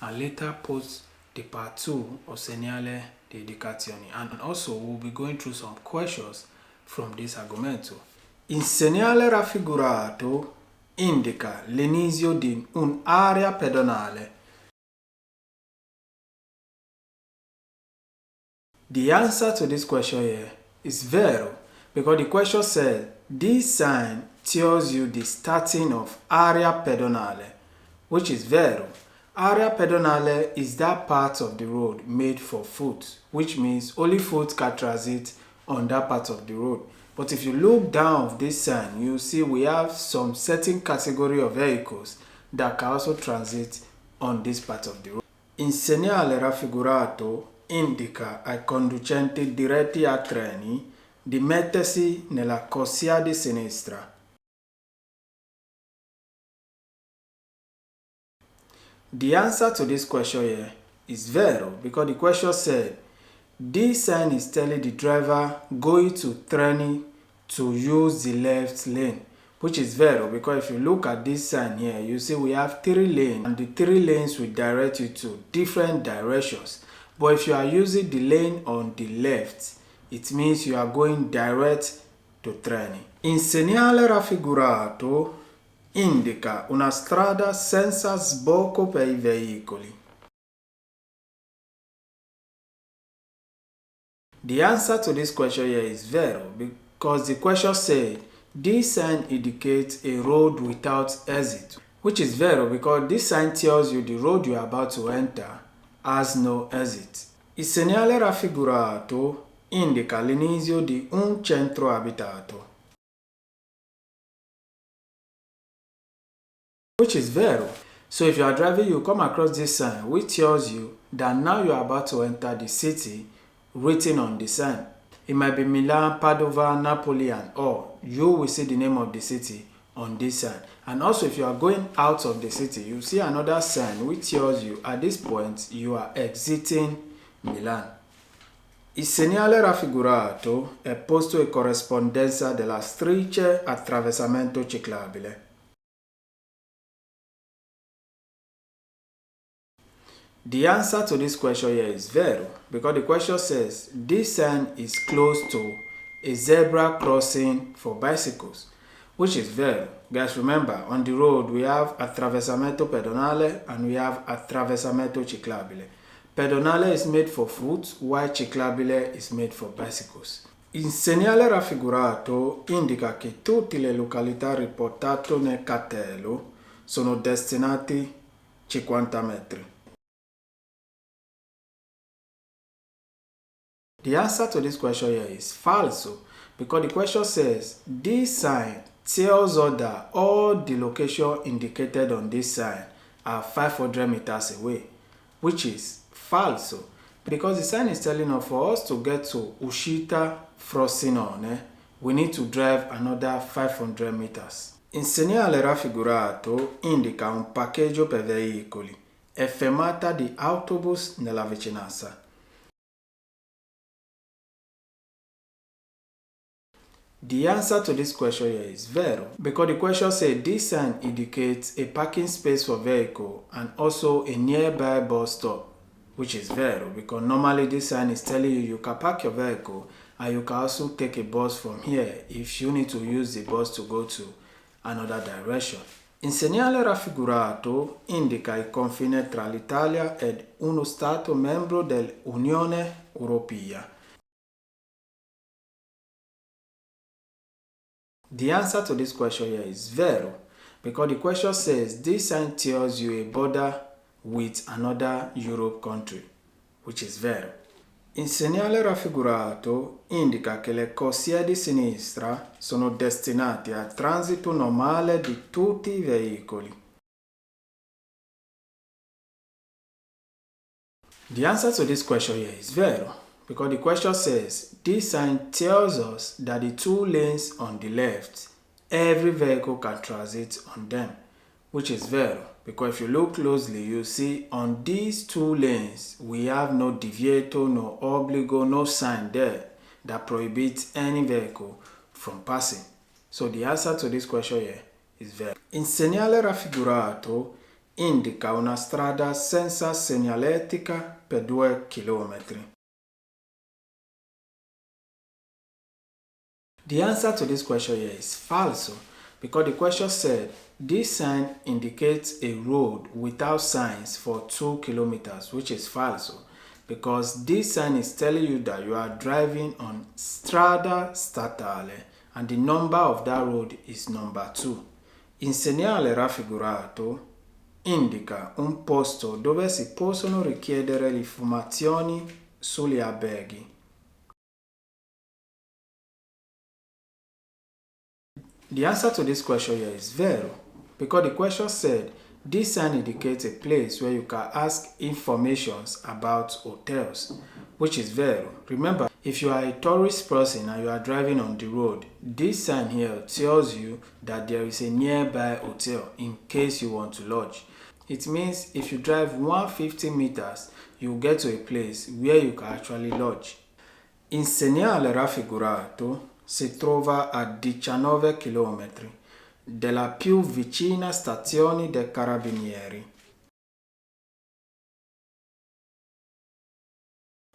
and later post the part 2 of Segnale di Educazione. And also we'll be going through some questions from this argomento. Il segnale raffigurato indica l'inizio di un'area pedonale. The answer to this question here is vero, because the question says this sign tells you the starting of area pedonale, which is vero. Area pedonale is that part of the road made for foot, which means only foot can transit on that part of the road. But if you look down of this sign, you see we have some certain category of vehicles that can also transit on this part of the road. Il segnale raffigurato indica ai conducenti diretti a treni di mettersi nella corsia di sinistra. The answer to this question here is vero, because the question said this sign is telling the driver going to treni to use the left lane, which is vero, because if you look at this sign here, you see we have 3 lanes, and the 3 lanes will direct you to different directions. But if you are using the lane on the left, it means you are going direct to treni. Il segnale raffigurato indica una strada senza sbocco per i veicoli. The answer to this question here is vero, because the question said this sign indicates a road without exit, which is vero, because this sign tells you the road you are about to enter has no exit. Il segnale raffigurato indica l'inizio di un centro abitato, which is vero. So if you are driving, you come across this sign which tells you that now you are about to enter the city written on the sign. It might be Milan, Padova, Napoli, and all. You will see the name of the city on this sign. And also if you are going out of the city, you see another sign which tells you at this point you are exiting Milan. Il segnale raffigurato è posto in corrispondenza della striscia attraversamento ciclabile. The answer to this question here is vero, because the question says this sign is close to a zebra crossing for bicycles, which is vero. Guys, remember, on the road we have attraversamento pedonale and we have attraversamento ciclabile. Pedonale is made for foot, while ciclabile is made for bicycles. Il segnale raffigurato indica che tutte le località riportate nel cartello sono destinate 50 metri. The answer to this question here is falso, because the question says this sign tells us that all the locations indicated on this sign are 500 meters away, which is falso, because the sign is telling us for us to get to Uscita Frosinone, we need to drive another 500 meters. Il segnale raffigurato indica un parcheggio per veicoli e fermata di autobus nella vicinanza. The answer to this question here is vero, because the question says this sign indicates a parking space for vehicle and also a nearby bus stop, which is vero, because normally this sign is telling you you can park your vehicle and you can also take a bus from here if you need to use the bus to go to another direction. Il segnale raffigurato indica il confine tra l'Italia ed uno Stato membro dell'Unione Europea. The answer to this question here is vero, because the question says this sign tells you a border with another Europe country, which is vero. Il segnale raffigurato indica che le corsie di sinistra sono destinate al transito normale di tutti i veicoli. The answer to this question here is vero, because the question says this sign tells us that the 2 lanes on the left, every vehicle can transit on them, which is vero, because if you look closely, you see on these 2 lanes we have no deviator, no obbligo, no sign there that prohibits any vehicle from passing. So the answer to this question here is vero. Il segnale raffigurato indica una strada senza segnaletica per 2 chilometri. The answer to this question here is falso, because the question said this sign indicates a road without signs for 2 kilometers, which is falso, because this sign is telling you that you are driving on strada statale and the number of that road is number 2. Il segnale raffigurato indica un posto dove si possono richiedere le informazioni sugli alberghi. The answer to this question here is vero, because the question said this sign indicates a place where you can ask information about hotels, which is vero. Remember, if you are a tourist person and you are driving on the road, this sign here tells you that there is a nearby hotel in case you want to lodge. It means if you drive 150 meters, you will get to a place where you can actually lodge. Il segnale raffigurato si trova a 19 km dalla più vicina stazione dei carabinieri.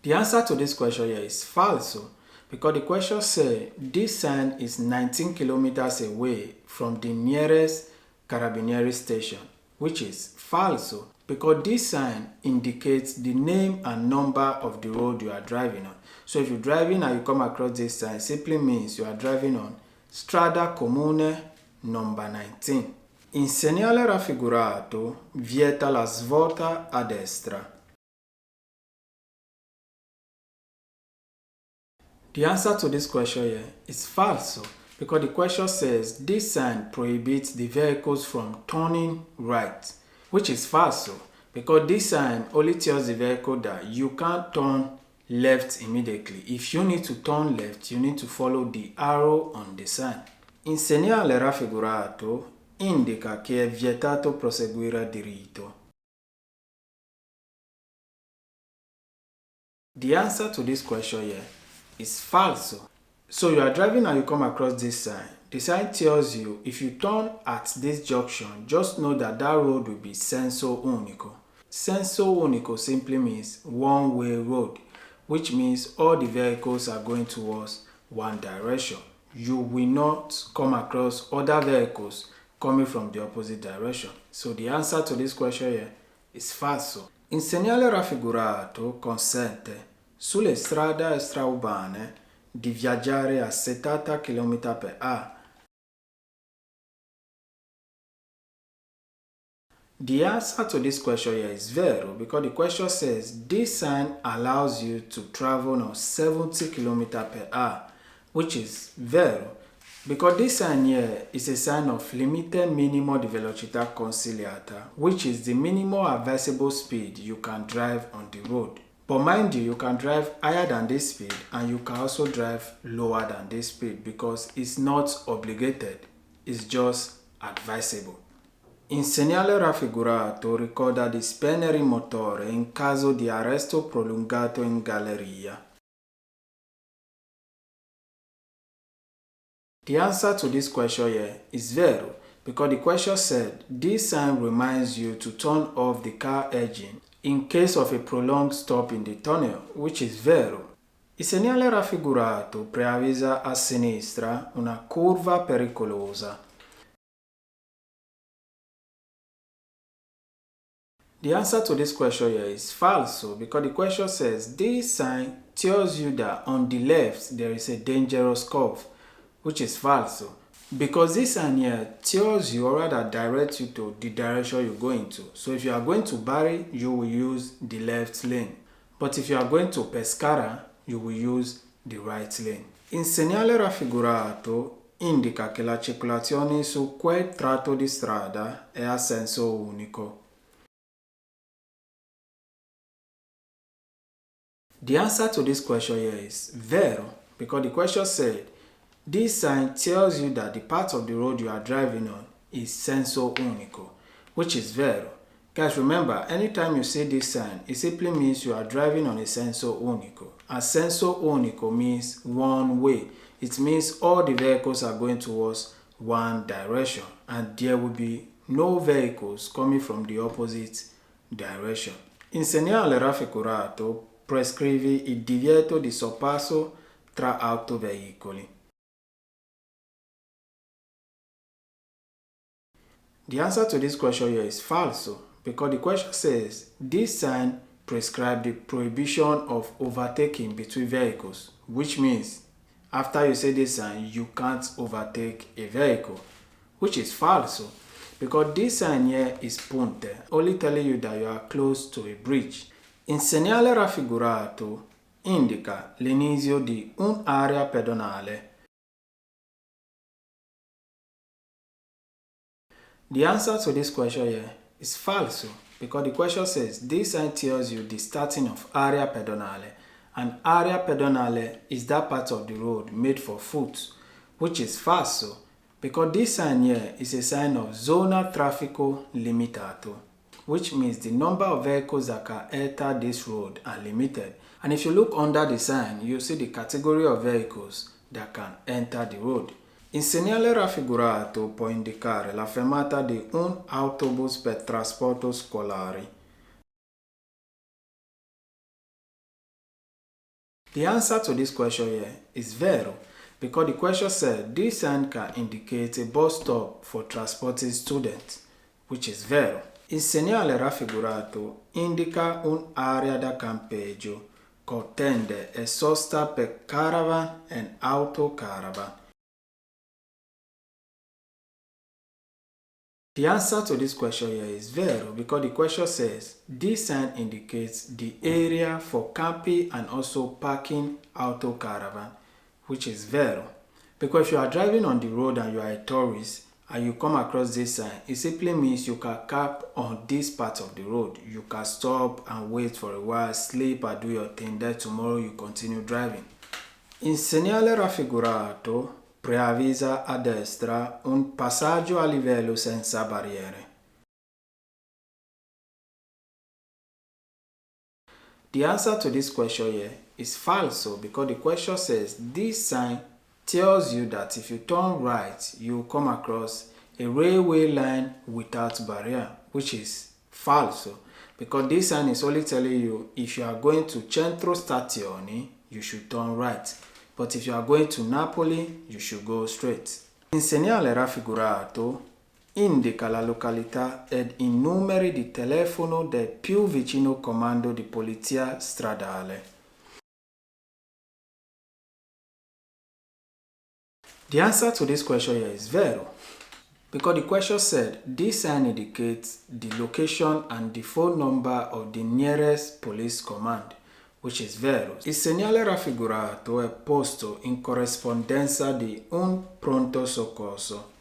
The answer to this question here is falso, because the question says this sign is 19 kilometers away from the nearest carabinieri station, which is falso, because this sign indicates the name and number of the road you are driving on. So if you're driving and you come across this sign, it simply means you are driving on Strada Comune number 19. Il segnale raffigurato vieta la svolta a destra. The answer to this question here is falso, because the question says this sign prohibits the vehicles from turning right, which is falso, because this sign only tells the vehicle that you can't turn left immediately. If you need to turn left, you need to follow the arrow on the sign. Il segnale raffigurato indica che è vietato proseguire diritto. The answer to this question here is falso. So you are driving and you come across this sign. The sign tells you if you turn at this junction, just know that that road will be senso unico. Senso unico simply means one-way road, which means all the vehicles are going towards one direction. You will not come across other vehicles coming from the opposite direction. So the answer to this question here is falso. Il segnale raffigurato consente sulle strade extraurbane di viaggiare a 70 km/h. The answer to this question here is vero, because the question says this sign allows you to travel on 70 km/h, which is vero, because this sign here is a sign of limite minimo di velocità consigliata, which is the minimum advisable speed you can drive on the road. But mind you can drive higher than this speed and you can also drive lower than this speed, because it's not obligated, it's just advisable. Il segnale raffigurato ricorda di spegnere il motore in caso di arresto prolungato in galleria. The answer to this question here is vero, because the question said this sign reminds you to turn off the car engine in case of a prolonged stop in the tunnel, which is vero. Il segnale raffigurato preavvisa a sinistra una curva pericolosa. The answer to this question here is falso, because the question says this sign tells you that on the left there is a dangerous curve, which is falso, because this sign here tells you, or rather directs you to the direction you're going to. So if you are going to Bari, you will use the left lane, but if you are going to Pescara, you will use the right lane. Il segnale raffigurato indica che la circolazione su quel tratto di strada è a senso unico. The answer to this question here is vero, because the question said this sign tells you that the part of the road you are driving on is senso unico, which is vero. Guys, remember, anytime you see this sign, it simply means you are driving on a senso unico. And senso unico means one way. It means all the vehicles are going towards one direction and there will be no vehicles coming from the opposite direction. Il segnale raffigurato prescrive il divieto di sorpasso tra autoveicoli. The answer to this question here is falso, because the question says this sign prescribes the prohibition of overtaking between vehicles, which means after you say this sign, you can't overtake a vehicle, which is falso, because this sign here is punte, only telling you that you are close to a bridge. Il segnale raffigurato indica l'inizio di un'area pedonale. The answer to this question here is falso, because the question says this sign tells you the starting of area pedonale, and area pedonale is that part of the road made for foot, which is falso, because this sign here is a sign of zona traffico limitato, which means the number of vehicles that can enter this road are limited. And if you look under the sign, you see the category of vehicles that can enter the road. Il segnale raffigurato può indicare la fermata di un autobus per trasporto scolari. The answer to this question here is vero, because the question said this sign can indicate a bus stop for transporting students, which is vero. Il segnale raffigurato indica un'area da campeggio con tende e sosta per caravan e autocaravan. The answer to this question here is vero, because the question says this sign indicates the area for camping and also parking auto caravan, which is vero. Because if you are driving on the road and you are a tourist and you come across this sign, it simply means you can camp on this part of the road. You can stop and wait for a while, sleep and do your thing, then tomorrow you continue driving. Il segnale raffigurato preavvisa a destra un passaggio a livello senza barriere. The answer to this question here is falso, because the question says this sign tells you that if you turn right, you come across a railway line without barrier, which is falso, because this sign is only telling you if you are going to Centro Stazioni, you should turn right. But if you are going to Napoli, you should go straight. Il segnale raffigurato indica la località ed i numeri di telefono del più vicino comando di polizia stradale. The answer to this question here is vero, because the question said this sign indicates the location and the phone number of the nearest police command, which is vero. Il segnale raffigurato è posto in corrispondenza di un pronto soccorso.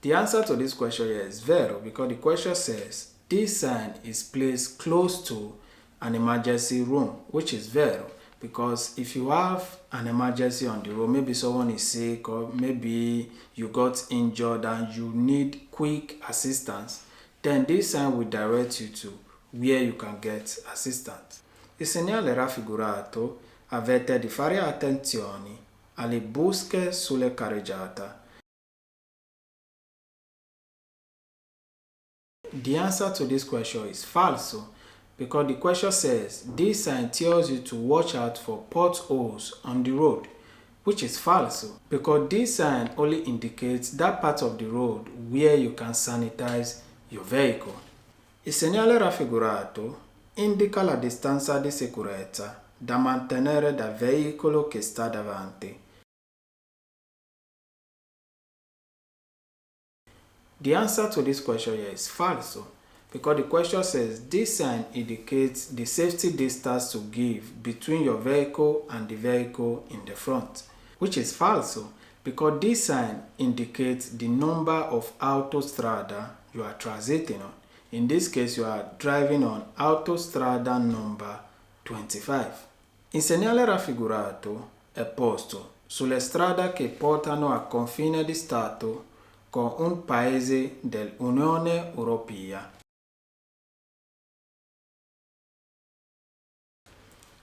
The answer to this question here is vero, because the question says this sign is placed close to an emergency room, which is vero, because if you have an emergency on the road, maybe someone is sick or maybe you got injured and you need quick assistance, then this sign will direct you to where you can get assistance. Il segnale raffigurato avverte di fare attenzione alle busche sulle carreggiate. The answer to this question is falso, because the question says this sign tells you to watch out for potholes on the road, which is falso, because this sign only indicates that part of the road where you can sanitize your vehicle. Il segnale raffigurato indica la distanza di sicurezza da mantenere dal veicolo che sta davanti. The answer to this question here is falso, because the question says this sign indicates the safety distance to give between your vehicle and the vehicle in the front, which is falso, because this sign indicates the number of autostrada you are transiting on. In this case, you are driving on autostrada number 25. Il segnale raffigurato è posto sulle strade che portano a confine di Stato con un paese dell'Unione Europea.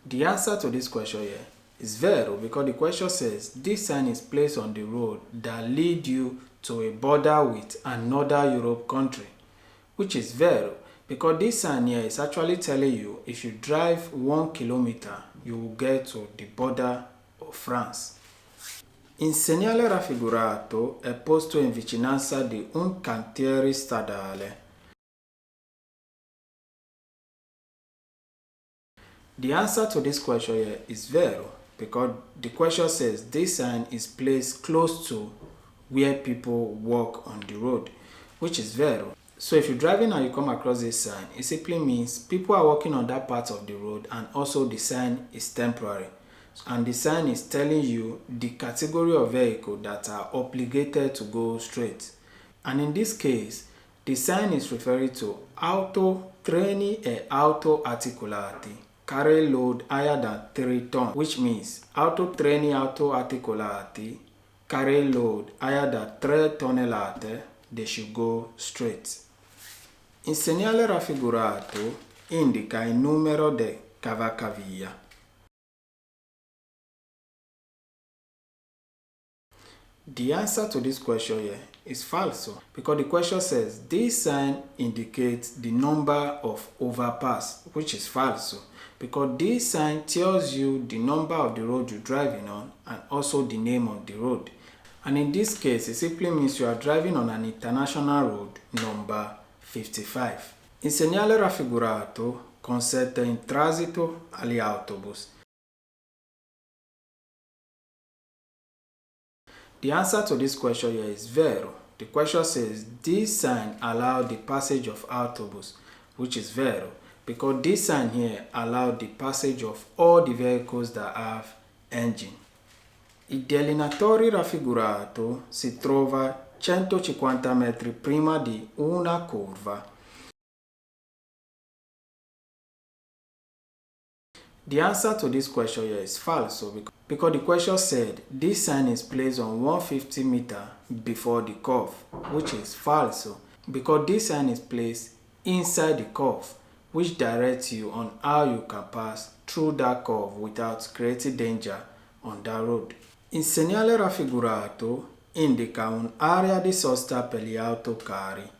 The answer to this question here It's vero because the question says this sign is placed on the road that lead you to a border with another Europe country, which is vero because this sign here is actually telling you if you drive 1 kilometer, you will get to the border of France. Il segnale raffigurato è posto in vicinanza di un cantiere stradale. The answer to this question here is vero because the question says this sign is placed close to where people walk on the road, which is vero. So if you're driving and you come across this sign, it simply means people are walking on that part of the road and also the sign is temporary. And the sign is telling you the category of vehicle that are obligated to go straight. And in this case, the sign is referring to auto, treni e auto articolati carry load higher than 3 tons, which means auto, treni, auto articolati carry load higher than 3 tonnellate, they should go straight. Il segnale raffigurato indica il numero di cavalcavia. The answer to this question here is falso because the question says this sign indicates the number of overpass, which is falso because this sign tells you the number of the road you're driving on and also the name of the road. And in this case, it simply means you are driving on an international road number 55. Il segnale raffigurato consente in transito agli autobus. The answer to this question here is vero. The question says this sign allows the passage of autobus, which is vero, because this sign here allows the passage of all the vehicles that have engine. Il delineatore raffigurato si trova 150 metri prima di una curva. The answer to this question here is falso because the question said this sign is placed on 150 meters before the curve, which is falso because this sign is placed inside the curve, which directs you on how you can pass through that curve without creating danger on that road. Il segnale raffigurato indica un'area di sosta per gli autocarri.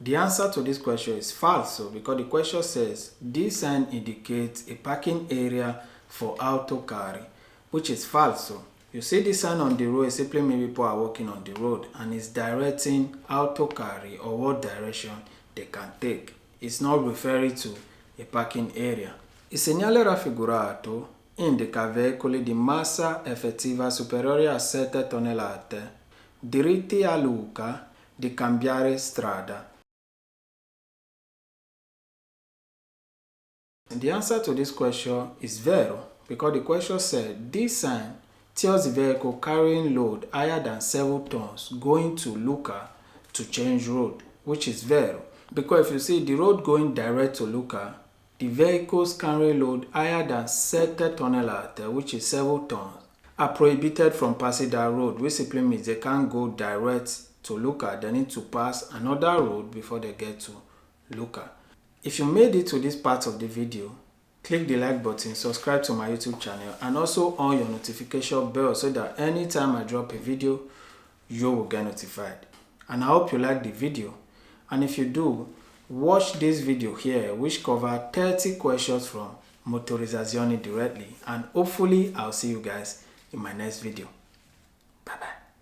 The answer to this question is falso because the question says this sign indicates a parking area for autocarri, which is falso. You see this sign on the road, it simply means people are walking on the road and it's directing autocarri or what direction they can take. It's not referring to a parking area. Il segnale raffigurato indica veicoli di massa effettiva superiore a 7 tonnellate diritti a Lucca di cambiare strada. The answer to this question is vero because the question said this sign tells the vehicle carrying load higher than 7 tons going to Lucca to change road, which is vero because if you see the road going direct to Lucca, the vehicles carrying load higher than 7 tonnellate, which is 7 tons, are prohibited from passing that road, which simply means they can't go direct to Lucca. They need to pass another road before they get to Lucca. If you made it to this part of the video, click the like button, subscribe to my YouTube channel, and also on your notification bell so that anytime I drop a video, you will get notified. And I hope you like the video. And if you do, watch this video here which cover 30 questions from Motorizzazione directly. And hopefully I'll see you guys in my next video. Bye bye.